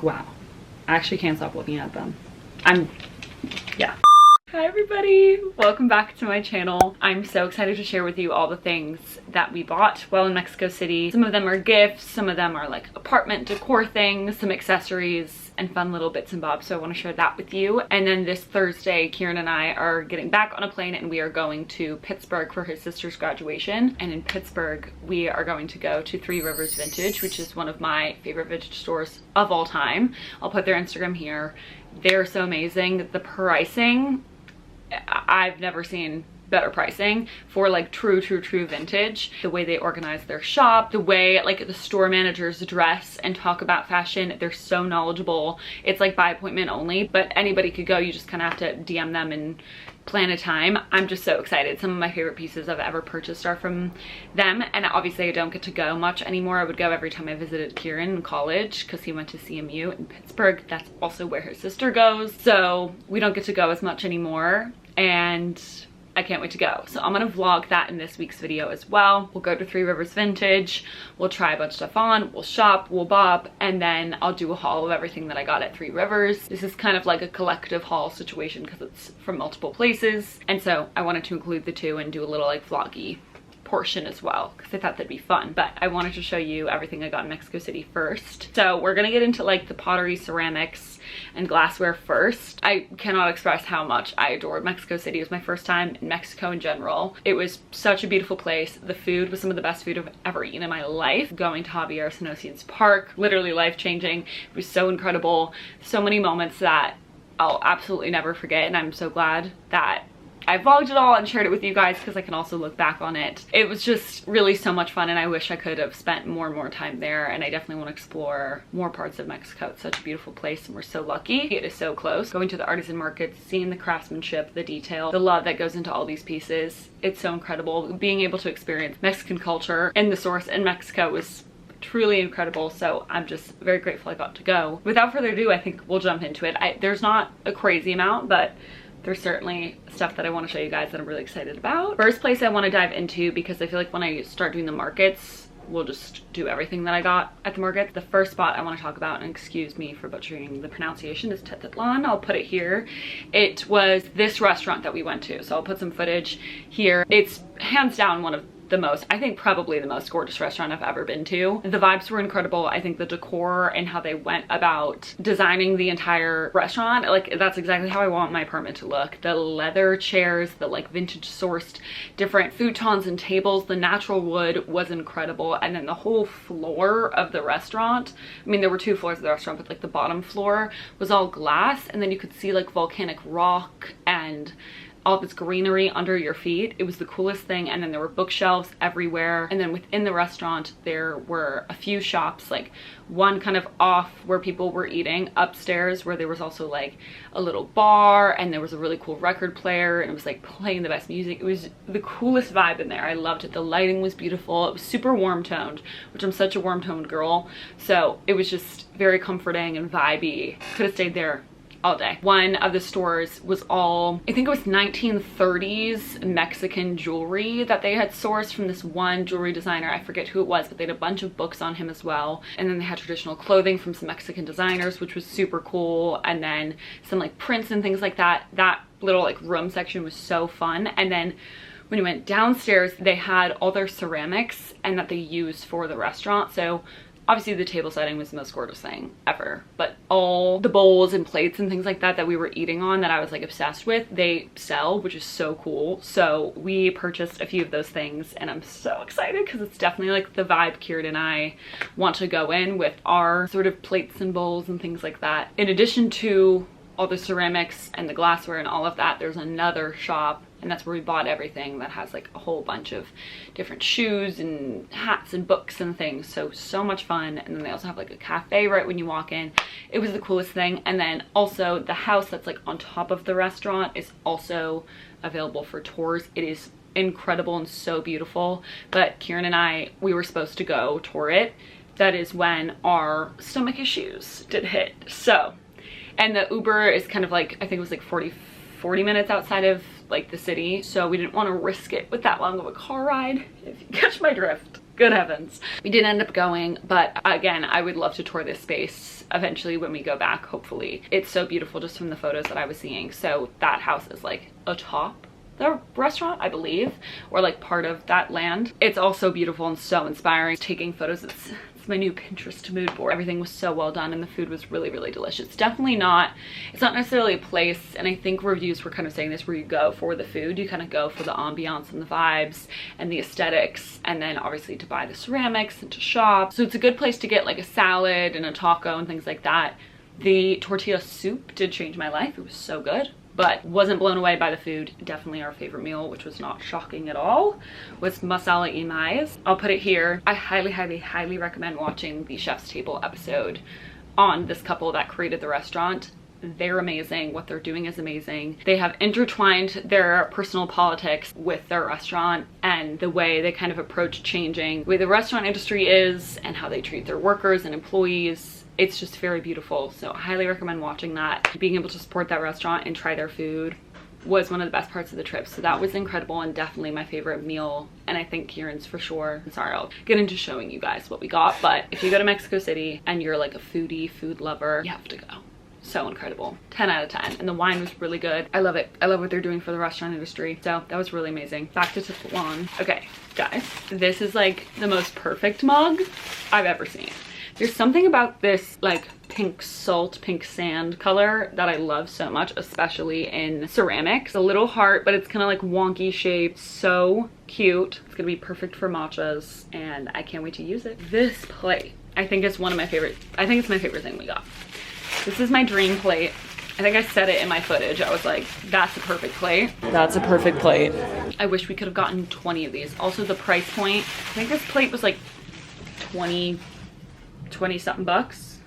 like, wow, I actually can't stop looking at them. Yeah. Hi everybody, welcome back to my channel. I'm so excited to share with you all the things that we bought while in Mexico City. Some of them are gifts, some of them are like apartment decor things, some accessories and fun little bits and bobs, so I want to share that with you. And then this Thursday, Kieran and I are getting back on a plane and we are going to Pittsburgh for his sister's graduation. And in Pittsburgh, we are going to go to Three Rivers Vintage, which is one of my favorite vintage stores of all time. I'll put their Instagram here. They're so amazing. The pricing, I've never seen better pricing for like true vintage. The way they organize their shop, the way like the store managers dress and talk about fashion, they're so knowledgeable. It's like by appointment only, but anybody could go. You just kind of have to DM them and plan a time. I'm just so excited. Some of my favorite pieces I've ever purchased are from them, and obviously I don't get to go much anymore. I would go every time I visited Kieran in college because he went to CMU in Pittsburgh. That's also where his sister goes, so we don't get to go as much anymore, and I can't wait to go. So I'm gonna vlog that in this week's video as well. We'll go to Three Rivers Vintage, we'll try a bunch of stuff on, we'll shop, we'll bob, and then I'll do a haul of everything that I got at Three Rivers. This is kind of like a collective haul situation because it's from multiple places, and so I wanted to include the two and do a little like vloggy portion as well because I thought that'd be fun. But I wanted to show you everything I got in Mexico City first. So we're gonna get into like the pottery, ceramics, and glassware first. I cannot express how much I adored Mexico City. It was my first time in Mexico in general. It was such a beautiful place. The food was some of the best food I've ever eaten in my life. Going to Javier Senosien's park, literally life-changing. It was so incredible. So many moments that I'll absolutely never forget, and I'm so glad that I vlogged it all and shared it with you guys because I can also look back on it. It was just really so much fun, and I wish I could have spent more and more time there, and I definitely want to explore more parts of Mexico. It's such a beautiful place and we're so lucky. It is so close. Going to the artisan markets, seeing the craftsmanship, the detail, the love that goes into all these pieces. It's so incredible. Being able to experience Mexican culture and the source in Mexico was truly incredible, so I'm just very grateful I got to go. Without further ado, I think we'll jump into it. There's not a crazy amount, but there's certainly stuff that I want to show you guys that I'm really excited about. First place I want to dive into, because I feel like when I start doing the markets, we'll just do everything that I got at the market. The first spot I want to talk about, and excuse me for butchering the pronunciation, is Tetetlán. I'll put it here. It was this restaurant that we went to, so I'll put some footage here. It's hands down one of the most, I think probably the most gorgeous restaurant I've ever been to. The vibes were incredible. I think the decor and how they went about designing the entire restaurant, like that's exactly how I want my apartment to look. The leather chairs, the like vintage sourced different futons and tables, the natural wood was incredible. And then the whole floor of the restaurant, I mean there were two floors of the restaurant, but like the bottom floor was all glass, and then you could see like volcanic rock and all this greenery under your feet. It was the coolest thing. And then there were bookshelves everywhere, and then within the restaurant there were a few shops, like one kind of off where people were eating, upstairs where there was also like a little bar, and there was a really cool record player, and it was like playing the best music. It was the coolest vibe in there. I loved it. The lighting was beautiful. It was super warm toned, which I'm such a warm toned girl, so it was just very comforting and vibey. Could have stayed there all day. One of the stores was all, I think it was 1930s Mexican jewelry that they had sourced from this one jewelry designer. I forget who it was, but they had a bunch of books on him as well. And then they had traditional clothing from some Mexican designers, which was super cool. And then some like prints and things like that. That little like room section was so fun. And then when you went downstairs, they had all their ceramics and that they used for the restaurant. So obviously the table setting was the most gorgeous thing ever, but all the bowls and plates and things like that that we were eating on that I was like obsessed with, they sell, which is so cool. So we purchased a few of those things, and I'm so excited because it's definitely like the vibe Kieran and I want to go in with our sort of plates and bowls and things like that. In addition to all the ceramics and the glassware and all of that, there's another shop, and that's where we bought everything, that has like a whole bunch of different shoes and hats and books and things. So much fun. And then they also have like a cafe right when you walk in. It was the coolest thing. And then also the house that's like on top of the restaurant is also available for tours. It is incredible and so beautiful, but Kieran and I, we were supposed to go tour it. That is when our stomach issues did hit. So, and the Uber is kind of like, I think it was like 40 minutes outside of like the city, so we didn't want to risk it with that long of a car ride, if you catch my drift. Good heavens. We didn't end up going, but again, I would love to tour this space eventually when we go back, hopefully. It's so beautiful just from the photos that I was seeing. So that house is like atop the restaurant, I believe, or like part of that land. It's all so beautiful and so inspiring. Taking photos, it's my new Pinterest mood board. Everything was so well done and the food was really, really delicious. It's definitely not, it's not necessarily a place, and I think reviews were kind of saying this, where you go for the food. You kind of go for the ambiance and the vibes and the aesthetics, and then obviously to buy the ceramics and to shop. So it's a good place to get like a salad and a taco and things like that. The tortilla soup did change my life. It was so good, but wasn't blown away by the food. Definitely our favorite meal, which was not shocking at all, was masala y mais. I'll put it here. I highly, highly, highly recommend watching the Chef's Table episode on this couple that created the restaurant. They're amazing. What they're doing is amazing. They have intertwined their personal politics with their restaurant and the way they kind of approach changing the way the restaurant industry is and how they treat their workers and employees. It's just very beautiful. So I highly recommend watching that. Being able to support that restaurant and try their food was one of the best parts of the trip. So that was incredible and definitely my favorite meal. And I think Kieran's for sure. Sorry, I'll get into showing you guys what we got. But if you go to Mexico City and you're like a foodie, food lover, you have to go. So incredible. 10 out of 10. And the wine was really good. I love it. I love what they're doing for the restaurant industry. So that was really amazing. Back to Tetetlán. Okay, guys, this is like the most perfect mug I've ever seen. There's something about this like pink salt, pink sand color that I love so much, especially in ceramics. A little heart, but it's kind of like wonky shaped. So cute. It's gonna be perfect for matchas and I can't wait to use it. This plate, I think it's one of my favorite. I think it's my favorite thing we got. This is my dream plate. I think I said it in my footage. I was like, that's a perfect plate. That's a perfect plate. I wish we could have gotten 20 of these. Also the price point, I think this plate was like 20 something bucks,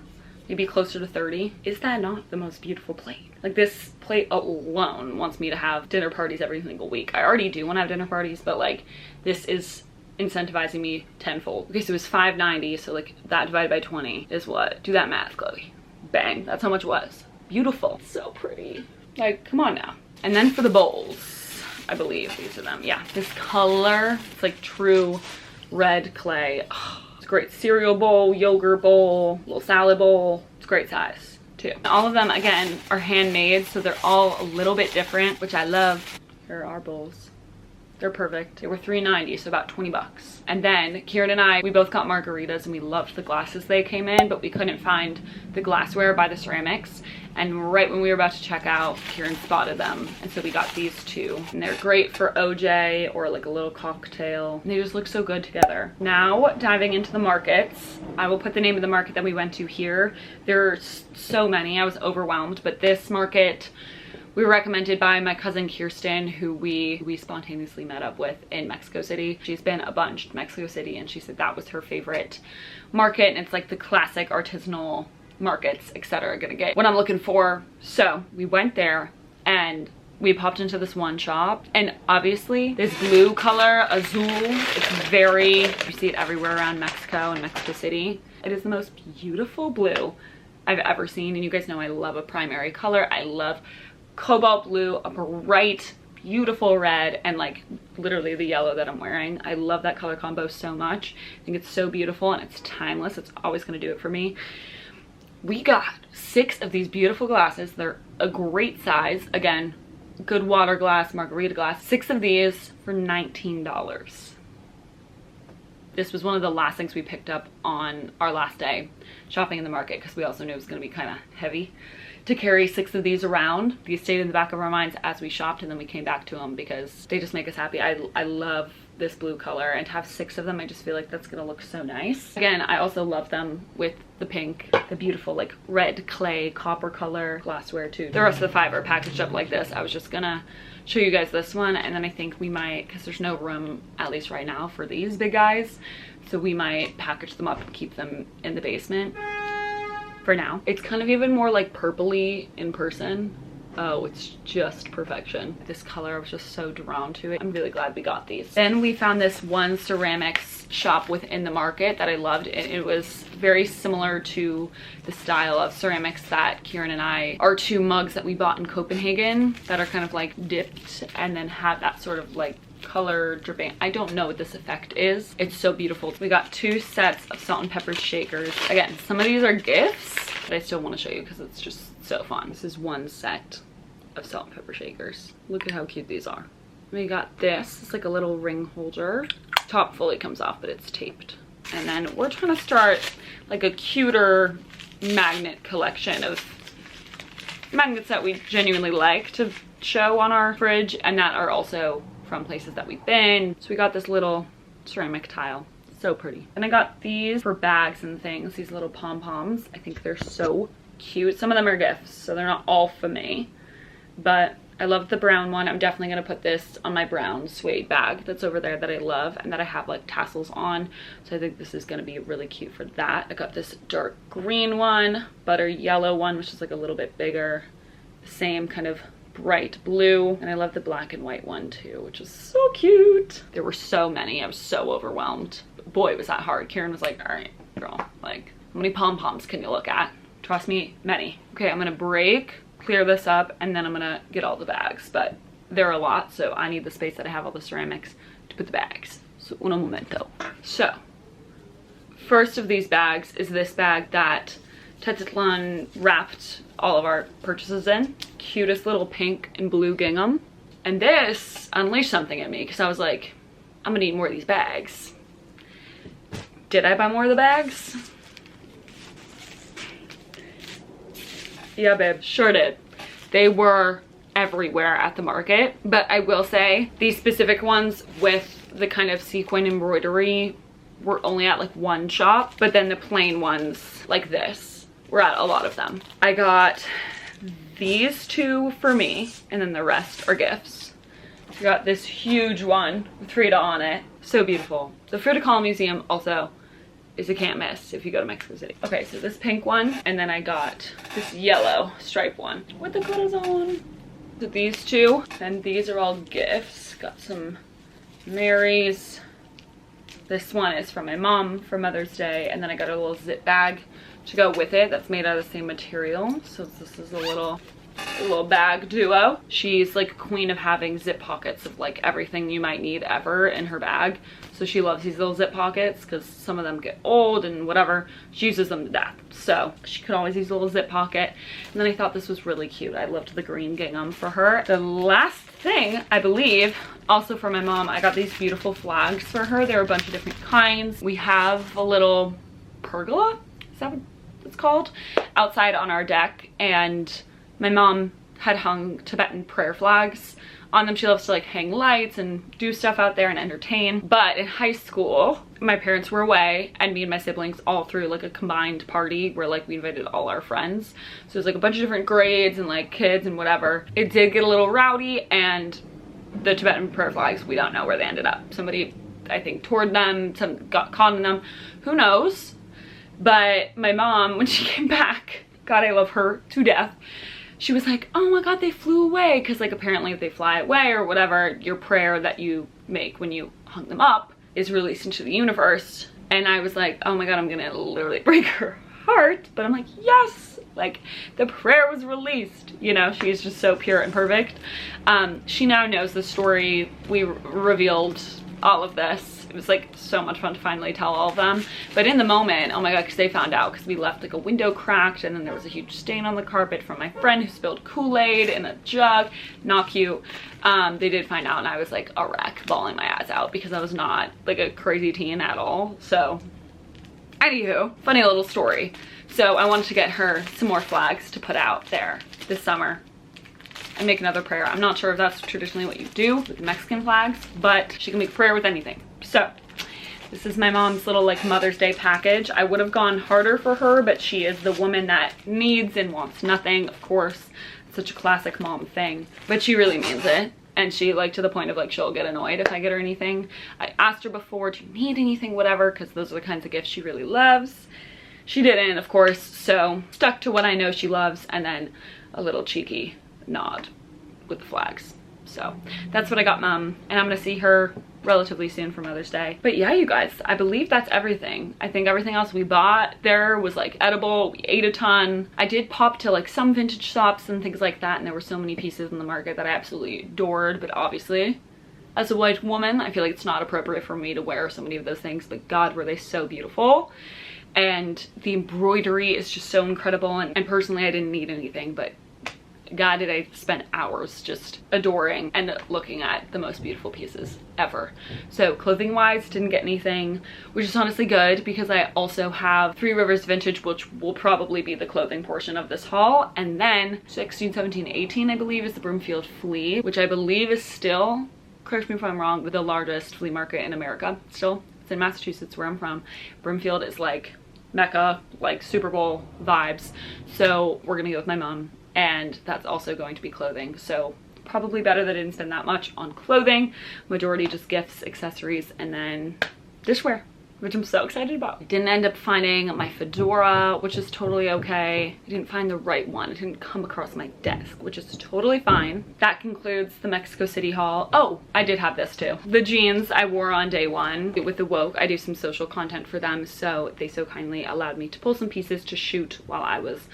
maybe closer to 30. Is that not the most beautiful plate? Like this plate alone wants me to have dinner parties every single week. I already do want to have dinner parties, but like this is incentivizing me tenfold. Okay, so it was $5.90, so like that divided by 20 is what? Do that math, Chloe. Bang, that's how much it was. Beautiful, so pretty. Like, come on now. And then for the bowls, I believe these are them. Yeah, this color, it's like true red clay. Oh, it's great. Cereal bowl, yogurt bowl, little salad bowl. It's great size too. All of them again are handmade, so they're all a little bit different, which I love. Here are our bowls. They're perfect. They were $3.90, so about 20 bucks. And then Kieran and I, we both got margaritas and we loved the glasses they came in, but we couldn't find the glassware by the ceramics. And right when we were about to check out, Kieran spotted them. And so we got these two. And they're great for OJ or like a little cocktail. And they just look so good together. Now diving into the markets, I will put the name of the market that we went to here. There are so many, I was overwhelmed, but this market, we were recommended by my cousin Kirsten, who we spontaneously met up with in Mexico City. She's been a bunch to Mexico City and she said that was her favorite market. And it's like the classic artisanal markets, etc. Gonna get what I'm looking for. So we went there and we popped into this one shop, and obviously this blue color, azul, it's very, you see it everywhere around Mexico and Mexico City. It is the most beautiful blue I've ever seen. And you guys know I love a primary color. I love cobalt blue, a bright, beautiful red, and like literally the yellow that I'm wearing. I love that color combo so much. I think it's so beautiful and it's timeless. It's always going to do it for me. We got 6 of these beautiful glasses. They're a great size. Again, good water glass, margarita glass. 6 of these for $19. This was one of the last things we picked up on our last day shopping in the market, because we also knew it was going to be kind of heavy to carry 6 of these around. These stayed in the back of our minds as we shopped, and then we came back to them because they just make us happy. I love this blue color, and to have 6 of them, I just feel like that's gonna look so nice. Again, I also love them with the pink, the beautiful like red clay copper color glassware too. The rest of the 5 are packaged up like this. I was just gonna show you guys this one, and then I think we might, because there's no room at least right now for these big guys, so we might package them up and keep them in the basement for now. It's kind of even more like purpley in person. Oh, it's just perfection. This color, I was just so drawn to it. I'm really glad we got these. Then we found this one ceramics shop within the market that I loved. It was very similar to the style of ceramics that Kieran and I, our 2 mugs that we bought in Copenhagen that are kind of like dipped and then have that sort of like color dripping. I don't know what this effect is. It's so beautiful. We got 2 sets of salt and pepper shakers. Again, some of these are gifts, but I still want to show you because it's just so fun. This is 1 set of salt and pepper shakers. Look at how cute these are. We got this. It's like a little ring holder. Top fully comes off, but it's taped. And then we're trying to start like a cuter magnet collection of magnets that we genuinely like to show on our fridge and that are also from places that we've been. So we got this little ceramic tile. So pretty. And I got these for bags and things, these little pom-poms. I think they're so cute. Some of them are gifts, so they're not all for me. But I love the brown one. I'm definitely going to put this on my brown suede bag that's over there that I love and that I have like tassels on. So I think this is going to be really cute for that. I got this dark green one, butter yellow one, which is like a little bit bigger. The same kind of bright blue. And I love the black and white one too, which is so cute. There were so many. I was so overwhelmed. Boy, was that hard. Karen was like, all right, girl, like how many pom-poms can you look at? Trust me, many. Okay, I'm going to clear this up, and then I'm gonna get all the bags, but there are a lot, so I need the space that I have all the ceramics to put the bags. So uno momento. So first of these bags is this bag that Tetetlán wrapped all of our purchases in. Cutest little pink and blue gingham. And this unleashed something in me because I was like, I'm gonna need more of these bags. Did I buy more of the bags? Yeah, babe, sure did. They were everywhere at the market, but I will say these specific ones with the kind of sequin embroidery were only at like 1 shop, but then the plain ones like this were at a lot of them. I got these 2 for me, and then the rest are gifts. I got this huge one with Rita on it. So beautiful. The Fruit of Call Museum also is a can't miss if you go to Mexico City. Okay, so this pink one, and then I got this yellow stripe one with the corazon. So these 2, and these are all gifts. Got some Marys. This one is from my mom for Mother's Day, and then I got a little zip bag to go with it that's made out of the same material. So this is a little bag duo. She's like a queen of having zip pockets of like everything you might need ever in her bag. So she loves these little zip pockets because some of them get old and whatever. She uses them to death. So she could always use a little zip pocket. And then I thought this was really cute. I loved the green gingham for her. The last thing, I believe, also for my mom, I got these beautiful flags for her. There are a bunch of different kinds. We have a little pergola, is that what it's called, outside on our deck, and my mom had hung Tibetan prayer flags on them. She loves to like hang lights and do stuff out there and entertain. But in high school, my parents were away and me and my siblings all threw like a combined party where like we invited all our friends. So it was like a bunch of different grades and like kids and whatever. It did get a little rowdy, and the Tibetan prayer flags, we don't know where they ended up. Somebody, I think, tore them, some got caught in them, who knows. But my mom, when she came back, God, I love her to death, she was like, oh my God, they flew away. Because like apparently if they fly away or whatever, your prayer that you make when you hung them up is released into the universe. And I was like, oh my God, I'm gonna literally break her heart. But I'm like, yes, like the prayer was released. You know, she's just so pure and perfect. She now knows the story. We revealed all of this. It was like so much fun to finally tell all of them. But in the moment, oh my God, because they found out because we left like a window cracked, and then there was a huge stain on the carpet from my friend who spilled Kool-Aid in a jug. Not cute. They did find out, and I was like a wreck, bawling my eyes out because I was not like a crazy teen at all. So anywho, funny little story. So I wanted to get her some more flags to put out there this summer and make another prayer. I'm not sure if that's traditionally what you do with the Mexican flags, but she can make prayer with anything. So this is my mom's little like Mother's Day package. I would have gone harder for her, but she is the woman that needs and wants nothing, of course. It's such a classic mom thing, but she really means it. And she like to the point of like she'll get annoyed if I get her anything. I asked her before, do you need anything, whatever, because those are the kinds of gifts she really loves. She didn't, of course, so stuck to what I know she loves, and then a little cheeky nod with the flags. So that's what I got mom, and I'm gonna see her relatively soon for Mother's Day. But yeah, you guys, I believe that's everything. I think everything else we bought there was like edible. We ate a ton. I did pop to like some vintage shops and things like that, and there were so many pieces in the market that I absolutely adored, but obviously As a white woman, I feel like it's not appropriate for me to wear so many of those things, but God, were they so beautiful. And the embroidery is just so incredible. And personally, I didn't need anything, but God, did I spend hours just adoring and looking at the most beautiful pieces ever. So clothing wise, didn't get anything, which is honestly good because I also have Three Rivers Vintage, which will probably be the clothing portion of this haul. And then 16, 17, 18, I believe, is the Brimfield flea, which I believe is still, correct me if I'm wrong, the largest flea market in America. Still, it's in Massachusetts where I'm from. Brimfield is like Mecca, like Super Bowl vibes. So we're gonna go with my mom, and that's also going to be clothing. So probably better that I didn't spend that much on clothing. Majority just gifts, accessories, and then dishware, which I'm so excited about. I didn't end up finding my fedora, which is totally okay. I didn't find the right one. It didn't come across my desk, which is totally fine. That concludes the Mexico City haul. Oh, I did have this too. The jeans I wore on day one with the Woke. I do some social content for them, so they so kindly allowed me to pull some pieces to shoot while I was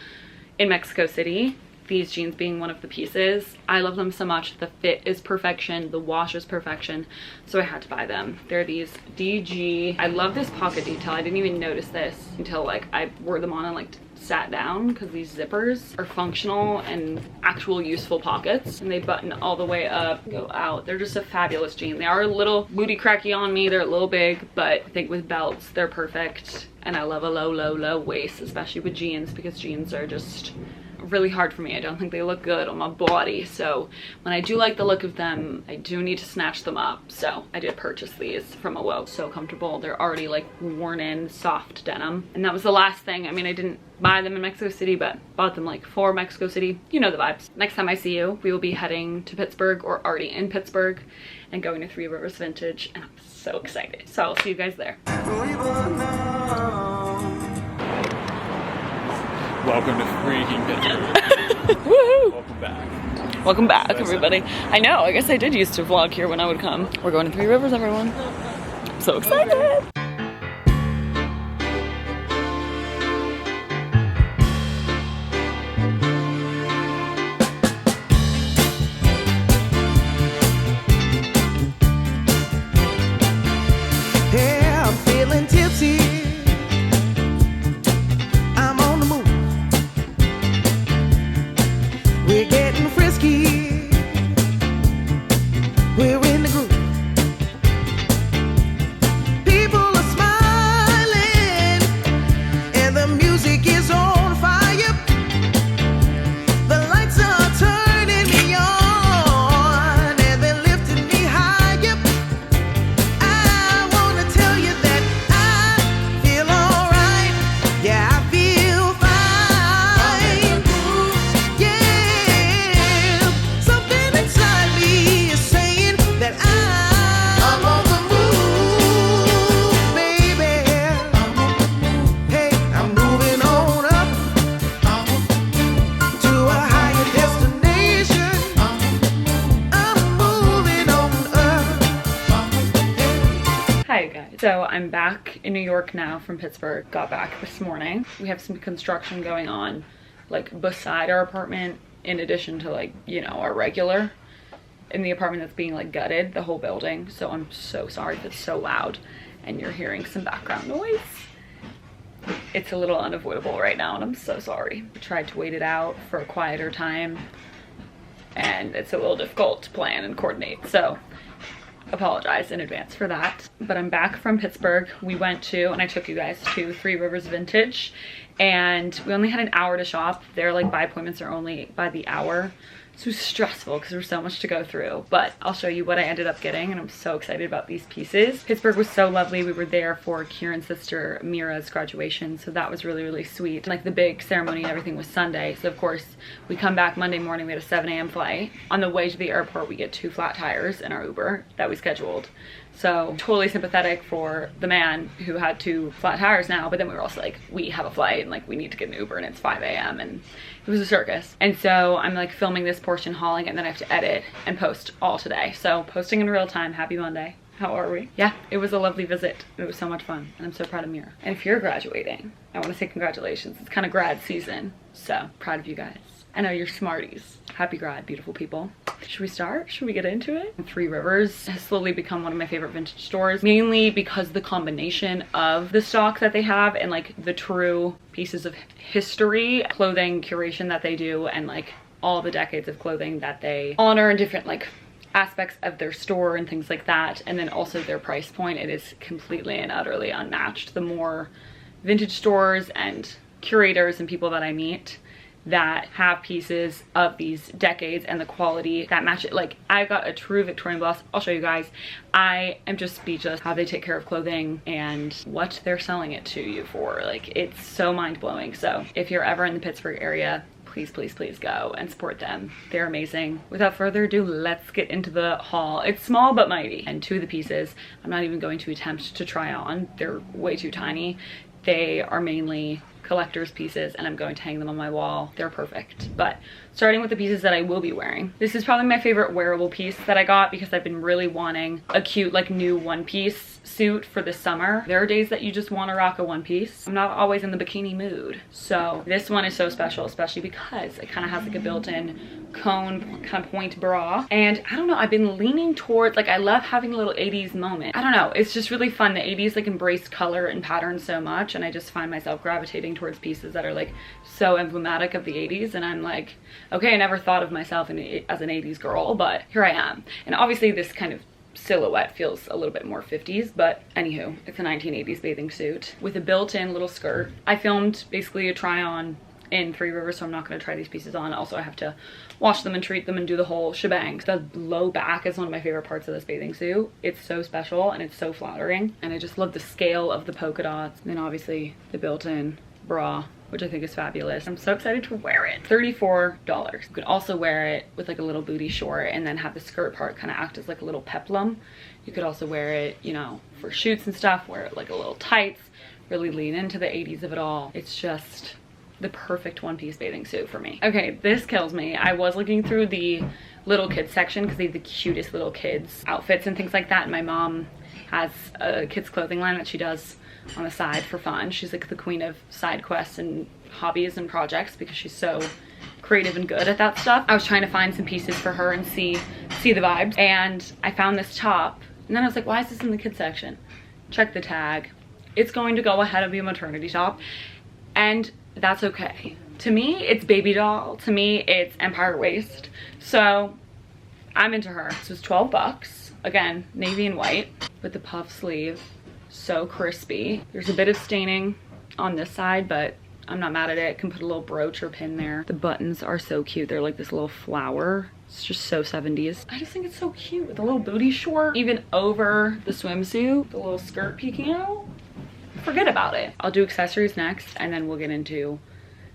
in Mexico City. These jeans being one of the pieces. I love them so much. The fit is perfection, the wash is perfection, so I had to buy them. They're these DG. I love this pocket detail. I didn't even notice this until like I wore them on and like sat down, because these zippers are functional and actual useful pockets, and they button all the way up, go out. They're just a fabulous jean. They are a little booty cracky on me. They're a little big, but I think with belts they're perfect. And I love a low waist, especially with jeans, because jeans are just really hard for me. I don't think they look good on my body, so when I do like the look of them, I do need to snatch them up. So I did purchase these from a Woke. So comfortable. They're already like worn in soft denim, and that was the last thing. I mean, I didn't buy them in Mexico City, but bought them like for Mexico City. You know the vibes. Next time I see you, we will be heading to Pittsburgh, or already in Pittsburgh, and going to Three Rivers Vintage, and I'm so excited. So I'll see you guys there. Welcome to freaking Pittsburgh. Woohoo! Welcome back. Welcome back, everybody. I know, I guess I did used to vlog here when I would come. We're going to Three Rivers, everyone. I'm so excited. Yeah, I'm feeling tipsy. I'm on the move. We're getting frisky. We're in the groove. People are smiling, and the music is on fire. The lights are turning me on, and they're lifting me higher. I wanna tell you that I feel alright. Yeah, I feel fine. Yeah, something inside me is saying that I'm on the move, baby. Hey, I'm moving on up to a higher destination. I'm moving on up. Hi guys. So I'm back in New York now from Pittsburgh. Got back this morning. We have some construction going on like beside our apartment, in addition to like, you know, our regular, in the apartment that's being like gutted, the whole building. So I'm so sorry if it's so loud and you're hearing some background noise. It's a little unavoidable right now, and I'm so sorry. I tried to wait it out for a quieter time, and it's a little difficult to plan and coordinate. So apologize in advance for that. But I'm back from Pittsburgh. We went to, and I took you guys to, Three Rivers Vintage, and we only had an hour to shop. Their like buy appointments are only by the hour. So it was stressful because there was so much to go through, but I'll show you what I ended up getting, and I'm so excited about these pieces. Pittsburgh was so lovely. We were there for Kieran's sister Mira's graduation, so that was really, really sweet. Like the big ceremony and everything was Sunday, so of course we come back Monday morning. We had a 7 a.m. flight. On the way to the airport, we get 2 flat tires in our Uber that we scheduled. So totally sympathetic for the man who had 2 flat tires now, but then we were also like, we have a flight and like we need to get an Uber, and it's 5 a.m. and it was a circus. And so I'm like filming this portion, hauling it, and then I have to edit and post all today. So posting in real time. Happy Monday. How are we? Yeah, it was a lovely visit. It was so much fun, and I'm so proud of Mira. And if you're graduating, I want to say congratulations. It's kind of grad season, so proud of you guys. I know you're smarties. Happy grad, beautiful people. Should we start? Should we get into it? Three Rivers has slowly become one of my favorite vintage stores, mainly because the combination of the stock that they have and like the true pieces of history, clothing curation that they do, and like all the decades of clothing that they honor in different like aspects of their store and things like that. And then also their price point, it is completely and utterly unmatched. The more vintage stores and curators and people that I meet that have pieces of these decades and the quality that match it. Like, I got a true Victorian blouse. I'll show you guys. I am just speechless how they take care of clothing and what they're selling it to you for. Like, it's so mind-blowing. So if you're ever in the Pittsburgh area, please, please, please go and support them. They're amazing. Without further ado, let's get into the haul. It's small but mighty. And two of the pieces I'm not even going to attempt to try on. They're way too tiny. They are mainly collector's pieces and I'm going to hang them on my wall. They're perfect. But starting with the pieces that I will be wearing, this is probably my favorite wearable piece that I got because I've been really wanting a cute like new one-piece suit for the summer. There are days that you just want to rock a one piece. I'm not always in the bikini mood. So this one is so special, especially because it kind of has like a built-in cone kind of point bra. And I don't know, I've been leaning towards, like, I love having a little 80s moment. I don't know, it's just really fun. The 80s like embraced color and patterns so much, and I just find myself gravitating towards pieces that are like so emblematic of the 80s. And I'm like, okay, I never thought of myself as an 80s girl, but here I am. And obviously this kind of silhouette feels a little bit more 50s, but anywho, it's a 1980s bathing suit with a built-in little skirt. I filmed basically a try on in Three Rivers, so I'm not going to try these pieces on. Also, I have to wash them and treat them and do the whole shebang. The low back is one of my favorite parts of this bathing suit. It's so special and it's so flattering, and I just love the scale of the polka dots. And then obviously the built-in bra, which I think is fabulous. I'm so excited to wear it. $34. You could also wear it with like a little booty short and then have the skirt part kind of act as like a little peplum. You could also wear it, you know, for shoots and stuff, wear it like a little tights, really lean into the 80s of it all. It's just the perfect one-piece bathing suit for me. Okay, this kills me. I was looking through the little kids section because they have the cutest little kids outfits and things like that. And my mom has a kids clothing line that she does on the side for fun. She's like the queen of side quests and hobbies and projects because she's so creative and good at that stuff. I was trying to find some pieces for her and see the vibes, and I found this top, and then I was like, why is this in the kids section? Check the tag. It's going to go ahead of a maternity top, and that's okay. To me, it's baby doll. To me, it's empire waist. So I'm into her. This was 12 bucks. Again, navy and white with the puff sleeve. So crispy. There's a bit of staining on this side, but I'm not mad at it. Can put a little brooch or pin there. The buttons are so cute. They're like this little flower. It's just so 70s. I just think it's so cute with the little booty short, even over the swimsuit, the little skirt peeking out. Forget about it. I'll do accessories next, and then we'll get into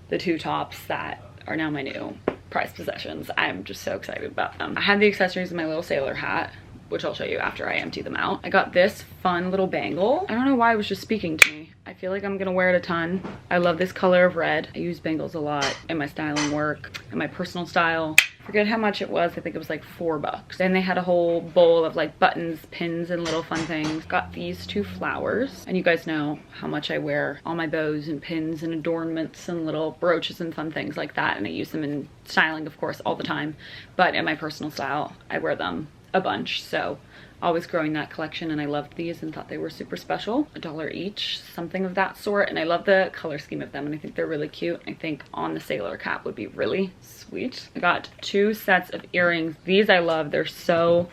the two tops that are now my new prized possessions. I'm just so excited about them. I had the accessories in my little sailor hat, which I'll show you after I empty them out. I got this fun little bangle. I don't know why it was just speaking to me. I feel like I'm gonna wear it a ton. I love this color of red. I use bangles a lot in my styling work, in my personal style. Forget how much it was. I think it was like $4. Then they had a whole bowl of like buttons, pins, and little fun things. Got these two flowers. And you guys know how much I wear all my bows and pins and adornments and little brooches and fun things like that. And I use them in styling, of course, all the time. But in my personal style, I wear them a bunch. So always growing that collection, and I loved these and thought they were super special. $1 each, something of that sort. And I love the color scheme of them, and I think they're really cute. I think on the sailor cap would be really sweet. I got two sets of earrings. These I love. They're so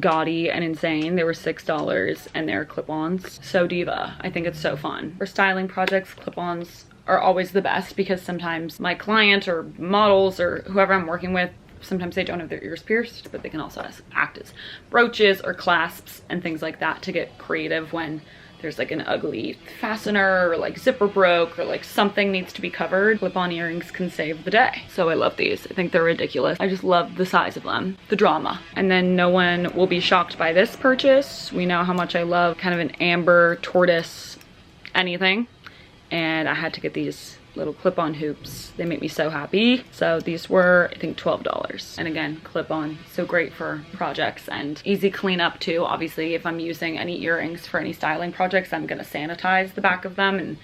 gaudy and insane. They were $6 and they're clip-ons. So diva. I think it's so fun. For styling projects, clip-ons are always the best because sometimes my client or models or whoever I'm working with, sometimes they don't have their ears pierced, but they can also act as brooches or clasps and things like that to get creative when there's like an ugly fastener or like zipper broke or like something needs to be covered. Clip-on earrings can save the day. So I love these. I think they're ridiculous. I just love the size of them, the drama. And then no one will be shocked by this purchase. We know how much I love kind of an amber tortoise anything. And I had to get these little clip-on hoops. They make me so happy. So these were, I think, $12. And again, clip-on, so great for projects and easy cleanup too. Obviously, if I'm using any earrings for any styling projects, I'm gonna sanitize the back of them and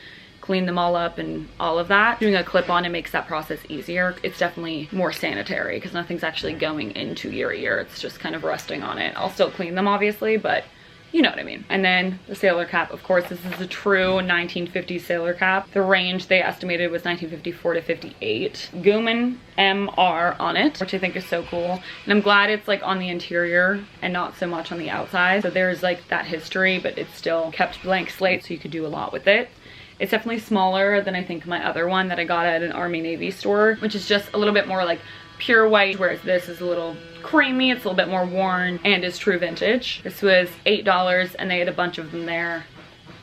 clean them all up and all of that. Doing a clip on, it makes that process easier. It's definitely more sanitary because nothing's actually going into your ear. It's just kind of resting on it. I'll still clean them obviously, but you know what I mean. And then the sailor cap, of course, this is a true 1950s sailor cap. The range they estimated was 1954 to 58. Gooman MR on it, which I think is so cool. And I'm glad it's like on the interior and not so much on the outside. So there's like that history, but it's still kept blank slate, so you could do a lot with it. It's definitely smaller than I think my other one that I got at an Army Navy store, which is just a little bit more like pure white, whereas this is a little creamy, it's a little bit more worn, and is true vintage. This was $8 and they had a bunch of them there.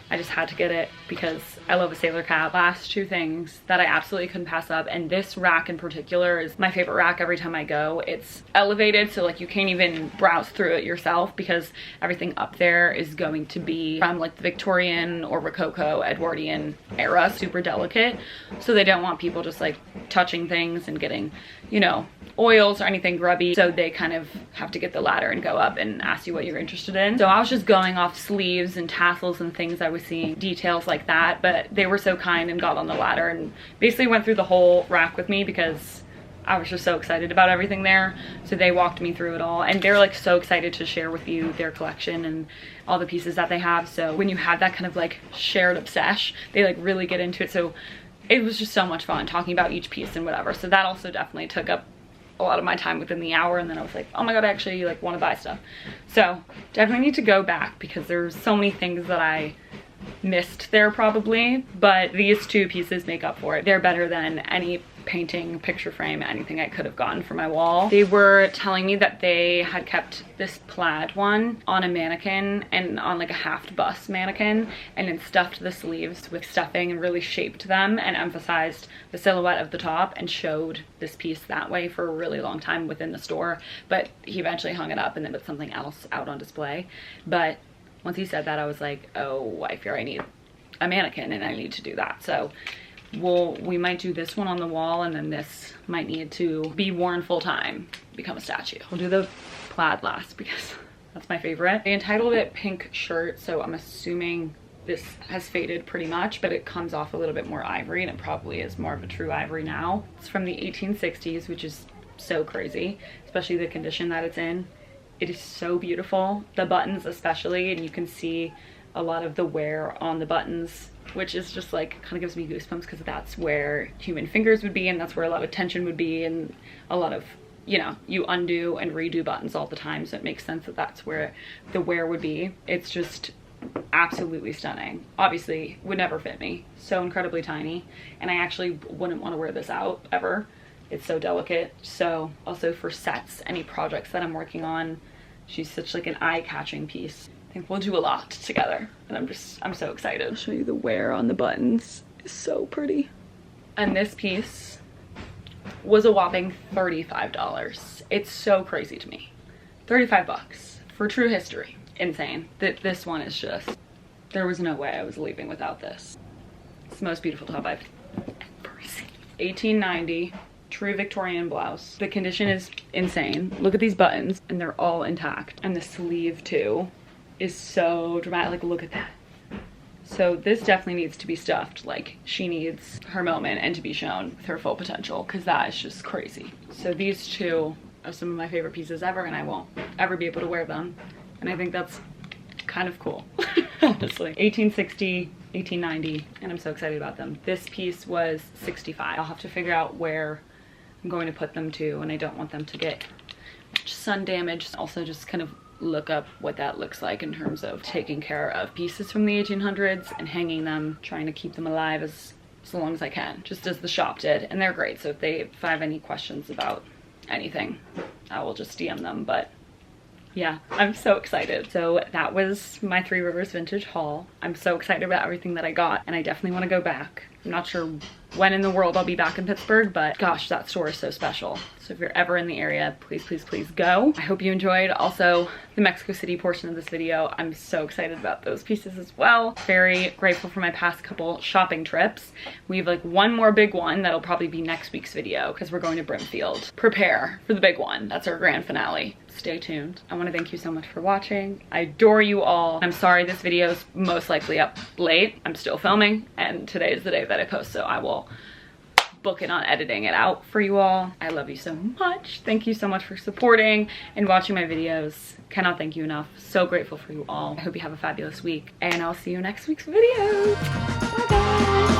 I just had to get it because I love a sailor cap. Last two things that I absolutely couldn't pass up, and this rack in particular is my favorite rack every time I go. It's elevated, so like you can't even browse through it yourself because everything up there is going to be from like the Victorian or Rococo, Edwardian era, super delicate. So they don't want people just like touching things and getting, you know, oils or anything grubby. So they kind of have to get the ladder and go up and ask you what you're interested in. So I was just going off sleeves and tassels and things I was seeing, details like that, but they were so kind and got on the ladder and basically went through the whole rack with me because I was just so excited about everything there. So they walked me through it all, and they're like so excited to share with you their collection and all the pieces that they have. So when you have that kind of like shared obsession, they like really get into it. So it was just so much fun talking about each piece and whatever. So that also definitely took up a lot of my time within the hour, and then I was like, oh my god, I actually like want to buy stuff. So definitely need to go back because there's so many things that I missed there probably, but these two pieces make up for it. They're better than any painting, picture frame, anything I could have gotten for my wall. They were telling me that they had kept this plaid one on a mannequin and on like a half bust mannequin, and then stuffed the sleeves with stuffing and really shaped them and emphasized the silhouette of the top and showed this piece that way for a really long time within the store. But he eventually hung it up and then put something else out on display. But once he said that, I was like, oh, I fear I need a mannequin and I need to do that. So we might do this one on the wall, and then this might need to be worn full time, become a statue. We'll do the plaid last because that's my favorite. They entitled it Pink Shirt, so I'm assuming this has faded pretty much, but it comes off a little bit more ivory, and it probably is more of a true ivory now. It's from the 1860s, which is so crazy, especially the condition that it's in. It is so beautiful, the buttons especially, and you can see a lot of the wear on the buttons, which is just like kind of gives me goosebumps because that's where human fingers would be, and that's where a lot of tension would be, and a lot of, you know, you undo and redo buttons all the time, so it makes sense that that's where the wear would be. It's just absolutely stunning. Obviously would never fit me, so incredibly tiny, and I actually wouldn't want to wear this out ever. It's so delicate. So also for sets, any projects that I'm working on, she's such like an eye-catching piece. I think we'll do a lot together, and I'm so excited. I'll show you the wear on the buttons. It's so pretty. And this piece was a whopping $35. It's so crazy to me. 35 bucks for true history. Insane. This one is just, there was no way I was leaving without this. It's the most beautiful top I've ever seen. 1890. True Victorian blouse. The condition is insane. Look at these buttons, and they're all intact. And the sleeve too is so dramatic. Like, look at that. So this definitely needs to be stuffed. Like, she needs her moment and to be shown with her full potential, because that is just crazy. So these two are some of my favorite pieces ever, and I won't ever be able to wear them. And I think that's kind of cool, honestly. 1860, 1890, and I'm so excited about them. This piece was $65. I'll have to figure out where I'm going to put them to, and I don't want them to get sun damage. Also just kind of look up what that looks like in terms of taking care of pieces from the 1800s and hanging them, trying to keep them alive as long as I can, just as the shop did. And they're great, so if I have any questions about anything, I will just DM them. But yeah, I'm so excited. So that was my Three Rivers vintage haul. I'm so excited about everything that I got, and I definitely want to go back I'm not sure when in the world I'll be back in Pittsburgh, but gosh, that store is so special. So if you're ever in the area, please, please, please go. I hope you enjoyed also the Mexico City portion of this video. I'm so excited about those pieces as well. Very grateful for my past couple shopping trips. We have like one more big one that'll probably be next week's video because we're going to Brimfield. Prepare for the big one. That's our grand finale. Stay tuned. I want to thank you so much for watching. I adore you all. I'm sorry this video is most likely up late. I'm still filming and today is the day that I post, so I will book it on editing it out for you all. I love you so much. Thank you so much for supporting and watching my videos. Cannot thank you enough. So grateful for you all. I hope you have a fabulous week and I'll see you next week's video. Bye guys.